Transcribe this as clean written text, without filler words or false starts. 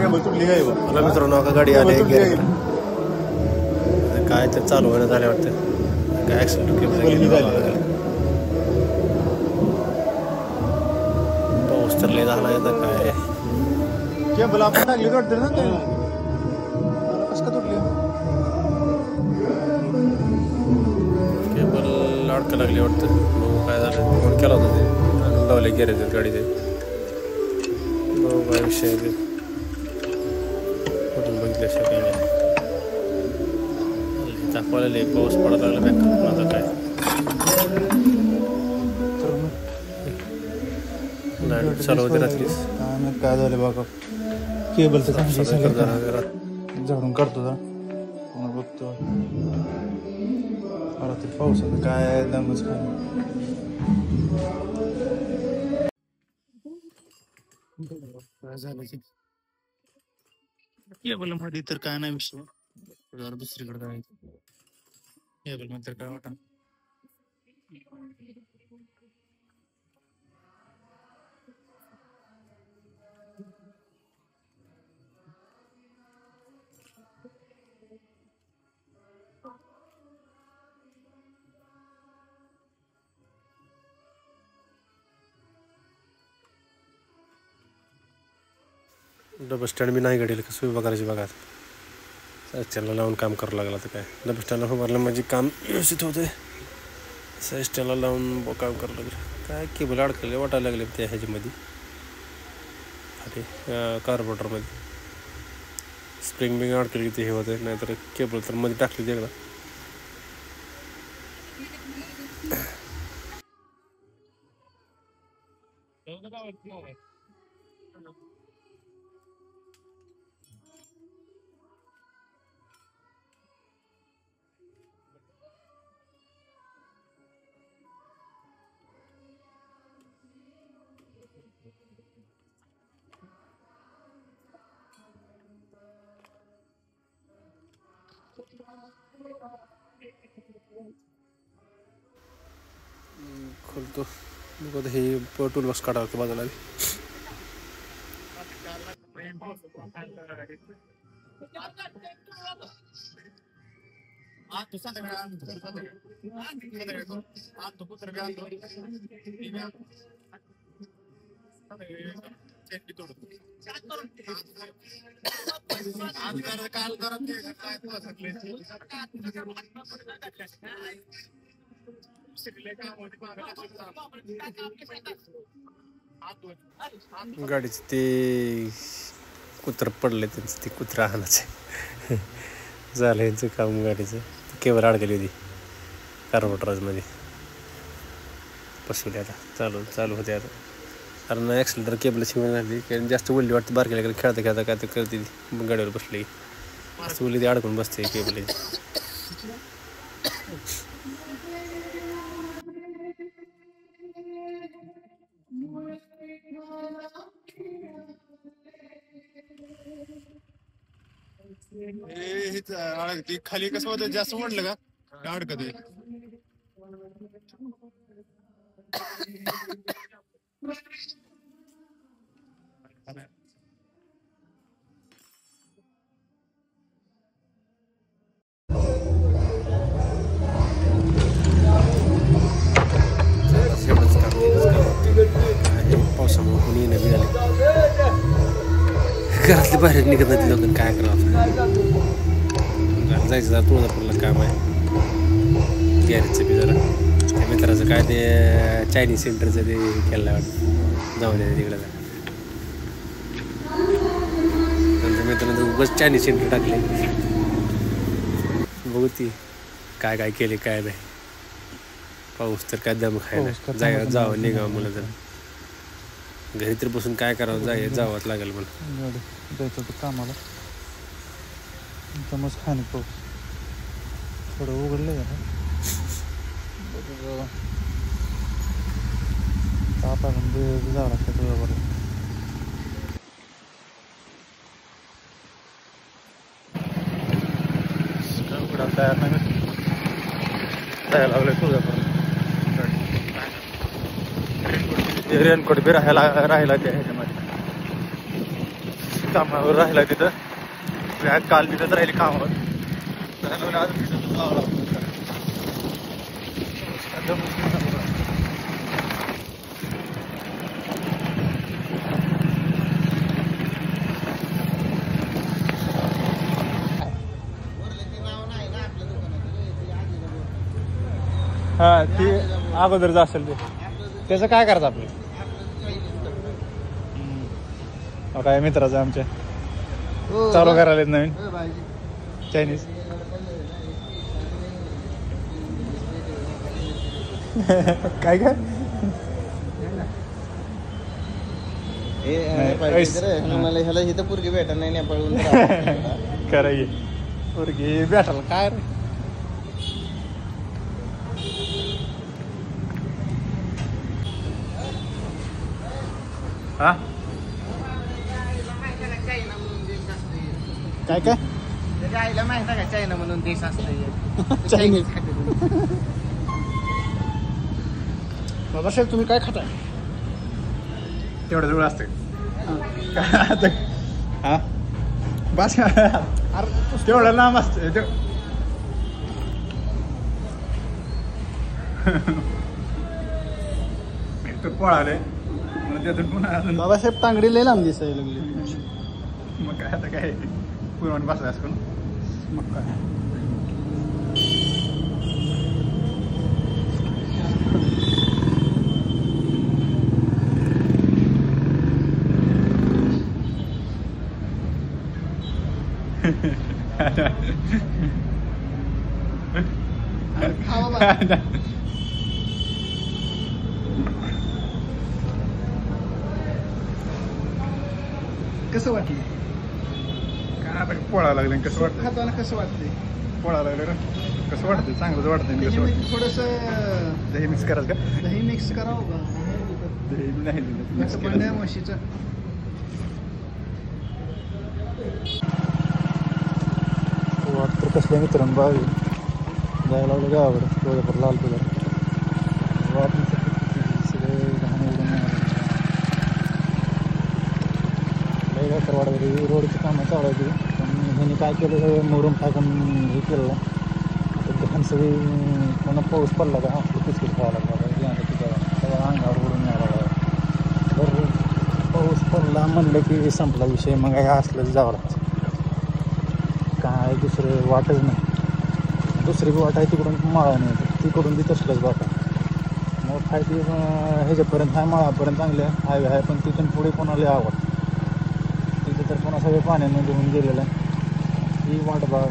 मला मित्रांनो का गाडी आली काय तर चालू होण्यात आले वाटतं काय ऍक्सिडेंट पाऊस तर लय झाला येतं काय केबल आपण टाकली वाटतं ना कसं का तुटली केबल अडका लागली वाटतं काय झालं फोन केला होता ते आणून लावले गॅरेज गाडी ते काय विषय आहे कुठून बघितल्याशिवाय काही नाही दाखवायला पाऊस पडायला लागला बँक आता काय लाईट चालू होती रात्रीच काय झालं बघा केबलचं झाडून काढतो जरा बघतो रात्री पावसाचं काय दमच काय झालं की केबल मध्ये तर काय नाही विषय दुसरीकडे जायचं केबल मध्ये काय वाटत डबल स्टँड मी नाही गाडीला कसं उभा करायची बघा स्टँडला लावून काम करावं लागलं तर काय डबल स्टँडला उभारलं म्हणजे काम व्यवस्थित होतं स्टँडला लावून काम करावं लागलं काय केबल अडकले वाटायला लागले त्या ह्याच्यामध्ये अरे कार्बोरेटरमध्ये स्प्रिंग बिंग अडकली ते हे होतं नाहीतर केबल तर मध्ये टाकली ते एकदा खोलतो बघा हे टूल बॉक्स काढावं लागतं बाजूला गाडीचं ते कुत्रं पडले त्यांचं ते कुत्रं आणायचं झालं यांचं काम गाडीचं केबल अडकली होती कार्बोरेटरमध्ये बसवली आता चालू होते आता कारण ॲक्सिलेटर केबल शिवून झाली कारण जास्त उलली वाटते बारकेला खेळता काय तर करते गाडीवर बसली जास्त उलली ती अडकून बसते केबल खाली कसं होतं जास्त म्हटलं का अडकत पावसामुळे कोणी येणं मिळाले घरातले बाहेर निघत नाही लोक काय करावं जायचं जरा तुळजापूरला काम आहे गॅरेजचं बी जरा त्या मित्राचं काय ते चायनीज सेंटरचं ते केलं वाटतं जाऊन द्या तिकडं नंतर मित्रांनो उगाच चायनीज सेंटर टाकले बघू ती काय केले काय नाही पाऊस तर काय दम खायला जावं निघावं मुलं जरा घरी तर बसून काय करावं जावंच लागेल मला जायचं होतं कामाला मग खाणे पाऊस थोडं उघडलं आहे ना ताप जावं लागतं बरोबर तयार नाही जायला लागलं तुळजापूर रेनकोट बी राहायला त्या ह्याच्यामध्ये कामावर राहिला तिथं. काल तिथंच राहिली कामावर. त्याला आज तिथं लावला. हा ती अगोदरच असेल ते. त्याचं काय करायचं आपलं. काय मित्राचं आमच्या चालू करायला नवीन चायनीज. काय काय मला ह्याला इथं पोरगी भेटा नाही नेपाळून कराय पोरगी भेटायला काय रे. हा काय काय त्याच्या आईला माहिती का चायना म्हणून देश असतं. चायनीज. बाबा साहेब तुम्ही काय खाताय. तेवढं जवळ असतं हा बस. तेवढं लांब असतं ते पळाले म्हणून त्यातून पुन्हा अजून. बाबासाहेब तांगडी लय लांब दिसायला लागली. मग काय आता काय पुरवण बसला असतो. मग काय कसं वाटलं काय आता पोळा लागलं कसं वाटतं. खाताना कसं वाटतंय. पोळा लागलं कसं वाटतं. चांगलंच वाटतं. कसं वाटतं. थोडस दही मिक्स करायचं का. दही मिक्स करावं का. दही नाही असं पण नाही म्हशीचं. वाटतं कसल्या मित्रांनो बावी जायला लागलं गावाकडे थोडंफार लाल तुला सगळे घाण उडून काय करवाडा रोडची कामं चालवायची. पण ह्याने काय केलं सगळं मोरून टाकून हे केलं. तर घाण सगळी पुन्हा पाऊस पडला का आपलं बिस्किट खावं लागला. सगळं अंगावर उडून यायला लागला. तर पाऊस पडला म्हणलं की संपला विषय. मग काय असलं जावं लागतं. काय दुसरं वाटच नाही. दुसरी बी वाट आहे तिकडून माळा नाही तिकडून बी तसलंच वाट आहे. मग काय ती ह्याच्यापर्यंत आहे माळापर्यंत चांगले हायवे आहे. पण तिथून पुढे कोणाला आवड तिथे तर कोणा सगळे पाण्याने धुवून गेलेलं आहे. ही वाट बघा.